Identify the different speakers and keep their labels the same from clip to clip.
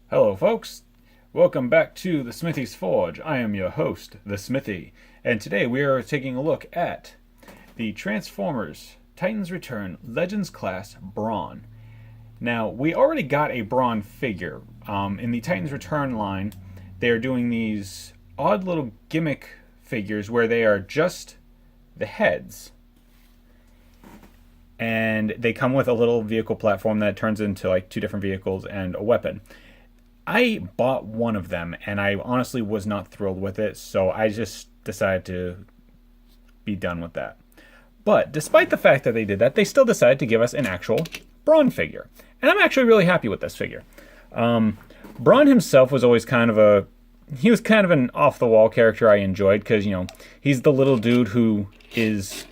Speaker 1: Hello, folks. Welcome back to the Smithy's Forge. I am your host, the Smithy, and today we are taking a look at the Transformers Titans Return Legends Class Brawn. Now, we already got a Brawn figure. In the Titans Return line, they are doing these odd little gimmick figures where they are just the heads. And they come with a little vehicle platform that turns into like two different vehicles and a weapon. I bought one of them, and I honestly was not thrilled with it, so I just decided to be done with that. But despite the fact that they did that, they still decided to give us an actual Brawn figure. And I'm actually really happy with this figure. Brawn himself was always kind of an off-the-wall character I enjoyed, because, he's the little dude who is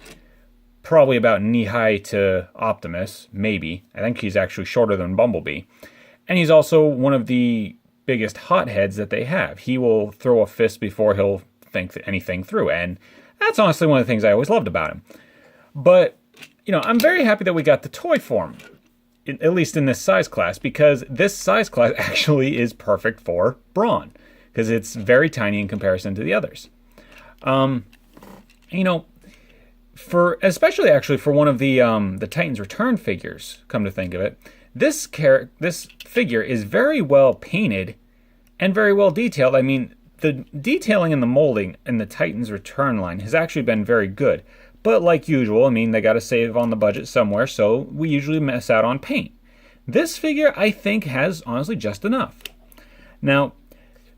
Speaker 1: probably about knee-high to Optimus, maybe. I think he's actually shorter than Bumblebee. And he's also one of the biggest hotheads that they have. He will throw a fist before he'll think anything through. And that's honestly one of the things I always loved about him. But, I'm very happy that we got the toy form, at least in this size class, because this size class actually is perfect for Brawn, because it's very tiny in comparison to the others. Especially actually for one of the Titans Return figures, come to think of it, this figure is very well painted and very well detailed. I mean, the detailing and the molding in the Titans Return line has actually been very good. But like usual, they got to save on the budget somewhere, so we usually miss out on paint. This figure, I think, has honestly just enough. Now,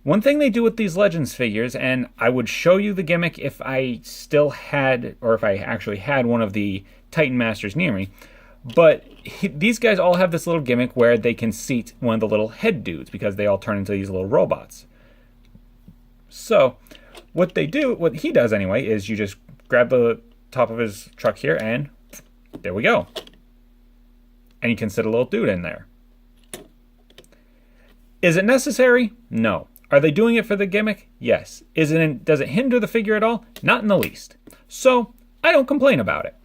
Speaker 1: one thing they do with these Legends figures, and I would show you the gimmick if I still had, or if I actually had one of the Titan Masters near me, but these guys all have this little gimmick where they can seat one of the little head dudes because they all turn into these little robots. So, what he does anyway, is you just grab the top of his truck here and there we go. And you can sit a little dude in there. Is it necessary? No. Are they doing it for the gimmick? Yes. Does it hinder the figure at all? Not in the least. So, I don't complain about it.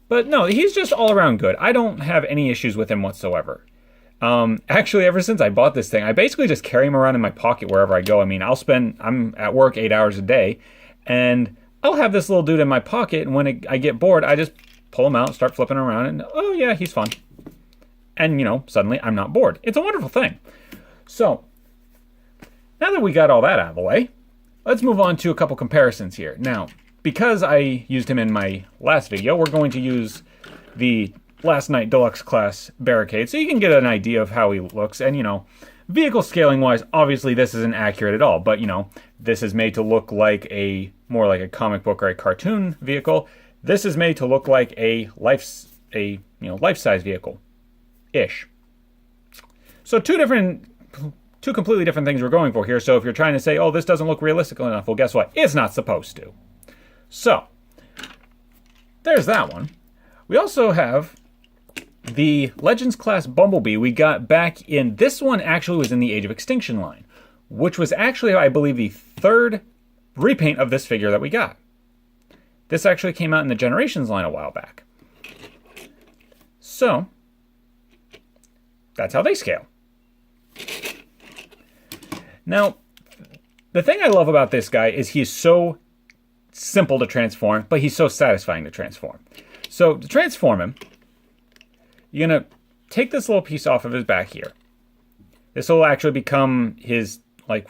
Speaker 1: But no, he's just all around good. I don't have any issues with him whatsoever. Actually, ever since I bought this thing, I basically just carry him around in my pocket wherever I go. I'm at work 8 hours a day, and I'll have this little dude in my pocket, and when I get bored, I just pull him out, start flipping around, and oh yeah, he's fun. And, suddenly I'm not bored. It's a wonderful thing. So, now that we got all that out of the way, let's move on to a couple comparisons here. Now, because I used him in my last video, we're going to use the Last Night Deluxe Class Barricade, so you can get an idea of how he looks. And, vehicle scaling-wise, obviously this isn't accurate at all, but, this is made to look like more like a comic book or a cartoon vehicle. This is made to look like a life-size vehicle-ish. So two completely different things we're going for here. So if you're trying to say, oh, this doesn't look realistic enough, well, guess what? It's not supposed to. So, there's that one. We also have the Legends Class Bumblebee we got back in. This one actually was in the Age of Extinction line, which was actually, I believe, the third repaint of this figure that we got. This actually came out in the Generations line a while back. So, that's how they scale. Now, the thing I love about this guy is he's so simple to transform, but he's so satisfying to transform. So, to transform him, you're going to take this little piece off of his back here. This will actually become his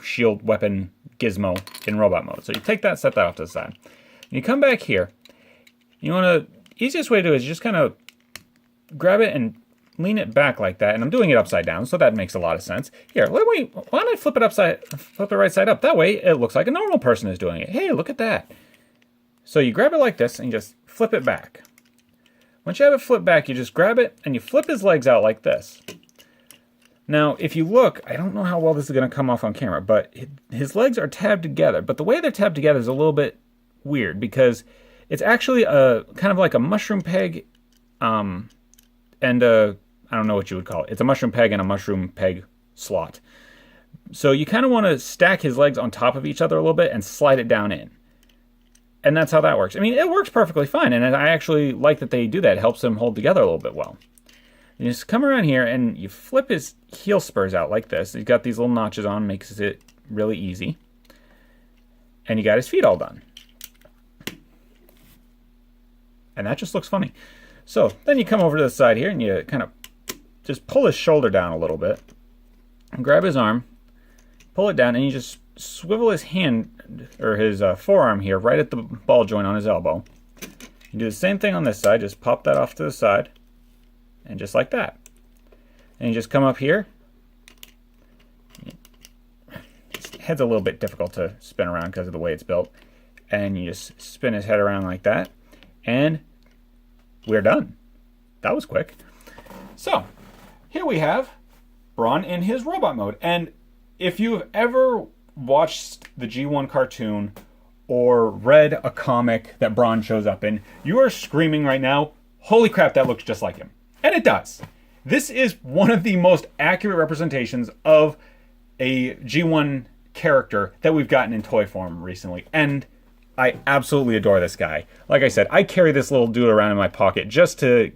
Speaker 1: shield weapon gizmo in robot mode. So you take that, set that off to the side. And you come back here. Easiest way to do it is just kind of grab it and lean it back like that. And I'm doing it upside down, so that makes a lot of sense. Here, why don't I flip it right side up? That way it looks like a normal person is doing it. Hey, look at that. So you grab it like this and you just flip it back. Once you have it flipped back, you just grab it and you flip his legs out like this. Now, if you look, I don't know how well this is going to come off on camera, but his legs are tabbed together. But the way they're tabbed together is a little bit weird because it's actually kind of like a mushroom peg and I don't know what you would call it. It's a mushroom peg and a mushroom peg slot. So you kind of want to stack his legs on top of each other a little bit and slide it down in. And that's how that works. It works perfectly fine, and I actually like that they do that. It helps them hold together a little bit well. You just come around here and you flip his heel spurs out like this. He's got these little notches on, makes it really easy. And you got his feet all done. And that just looks funny. So then you come over to the side here and you kind of just pull his shoulder down a little bit. And grab his arm, pull it down, and you just swivel his hand, or his forearm here, right at the ball joint on his elbow. You do the same thing on this side, just pop that off to the side. And just like that. And you just come up here. His head's a little bit difficult to spin around because of the way it's built. And you just spin his head around like that. And we're done. That was quick. So, here we have Brawn in his robot mode. And if you've ever watched the G1 cartoon or read a comic that Brawn shows up in, you are screaming right now, holy crap, that looks just like him. And it does. This is one of the most accurate representations of a G1 character that we've gotten in toy form recently. And I absolutely adore this guy. Like I said, I carry this little dude around in my pocket just to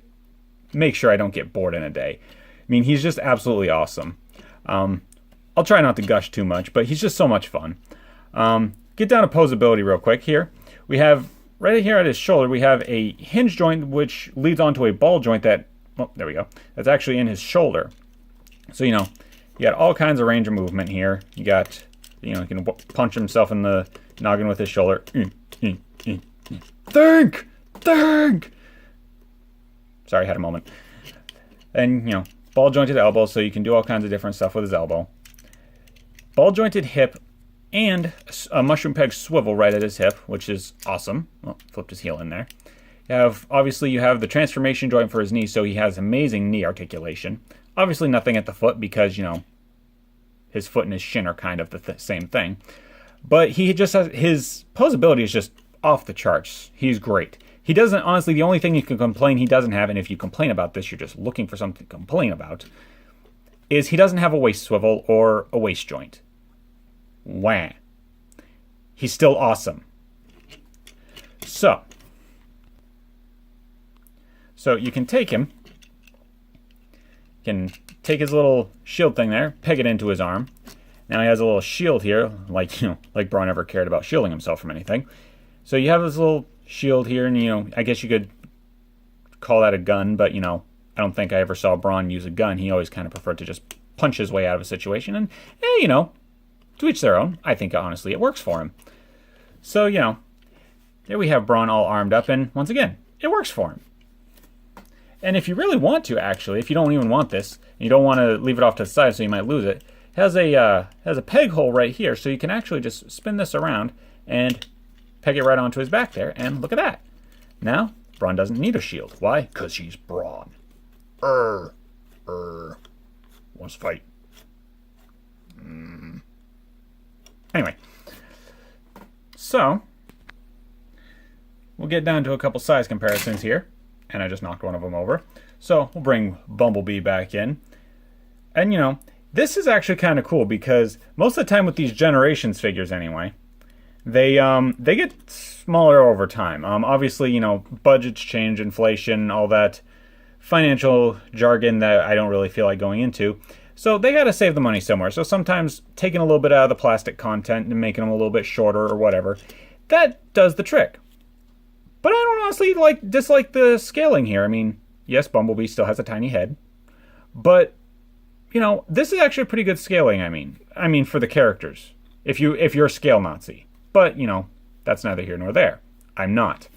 Speaker 1: make sure I don't get bored in a day. I mean, he's just absolutely awesome. I'll try not to gush too much, but he's just so much fun. Get down to posability real quick here. We have, right here at his shoulder, we have a hinge joint which leads onto a ball joint that, oh, there we go, that's actually in his shoulder. So, you got all kinds of range of movement here. You got, he can punch himself in the noggin with his shoulder. Think! Sorry, I had a moment. And, ball jointed elbow, so you can do all kinds of different stuff with his elbow. Ball jointed hip and a mushroom peg swivel right at his hip, which is awesome. Well, flipped his heel in there. Obviously, you have the transformation joint for his knee, so he has amazing knee articulation. Obviously, nothing at the foot because, his foot and his shin are kind of the same thing. But he just has, his posability is just off the charts. He's great. He doesn't, honestly, the only thing you can complain he doesn't have, and if you complain about this, you're just looking for something to complain about, is he doesn't have a waist swivel or a waist joint. Wah. He's still awesome. So you can take him, take his little shield thing there, peg it into his arm. Now he has a little shield here, like Brawn ever cared about shielding himself from anything. So you have this little shield here, and I guess you could call that a gun, but I don't think I ever saw Brawn use a gun. He always kind of preferred to just punch his way out of a situation, and to each their own. I think honestly it works for him. So there we have Brawn all armed up, and once again, it works for him. And if you really want to, actually, if you don't even want this, and you don't want to leave it off to the side so you might lose it, has a peg hole right here, so you can actually just spin this around and peg it right onto his back there, and look at that. Now, Brawn doesn't need a shield. Why? Because he's Brawn. Wants to fight. Anyway. So, we'll get down to a couple size comparisons here. And I just knocked one of them over. So, we'll bring Bumblebee back in. And, this is actually kind of cool because most of the time with these Generations figures anyway, they get smaller over time. Obviously, budgets change, inflation, all that financial jargon that I don't really feel like going into. So they got to save the money somewhere. So sometimes taking a little bit out of the plastic content and making them a little bit shorter or whatever, that does the trick. But I don't honestly dislike the scaling here. I mean, yes, Bumblebee still has a tiny head, but this is actually pretty good scaling. I mean for the characters, if you're a scale Nazi. But that's neither here nor there. I'm not.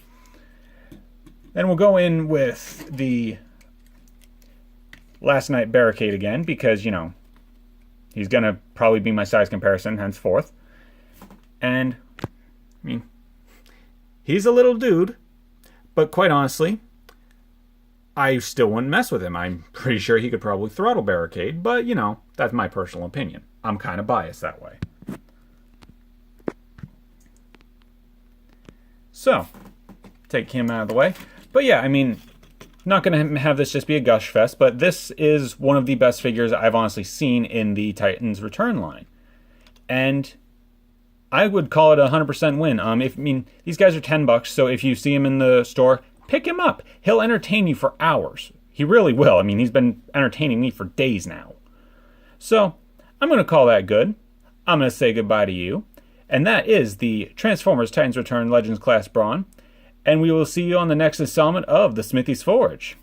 Speaker 1: Then we'll go in with the Last Night Barricade again because he's gonna probably be my size comparison henceforth. And he's a little dude, but quite honestly, I still wouldn't mess with him. I'm pretty sure he could probably throttle Barricade, but that's my personal opinion. I'm kind of biased that way. So, take him out of the way. But yeah, not going to have this just be a gush fest, but this is one of the best figures I've honestly seen in the Titans Return line. And I would call it a 100% win. These guys are $10, so if you see him in the store, pick him up. He'll entertain you for hours. He really will. I mean, he's been entertaining me for days now. So, I'm going to call that good. I'm going to say goodbye to you. And that is the Transformers Titans Return Legends Class Brawn. And we will see you on the next installment of the Smithy's Forge.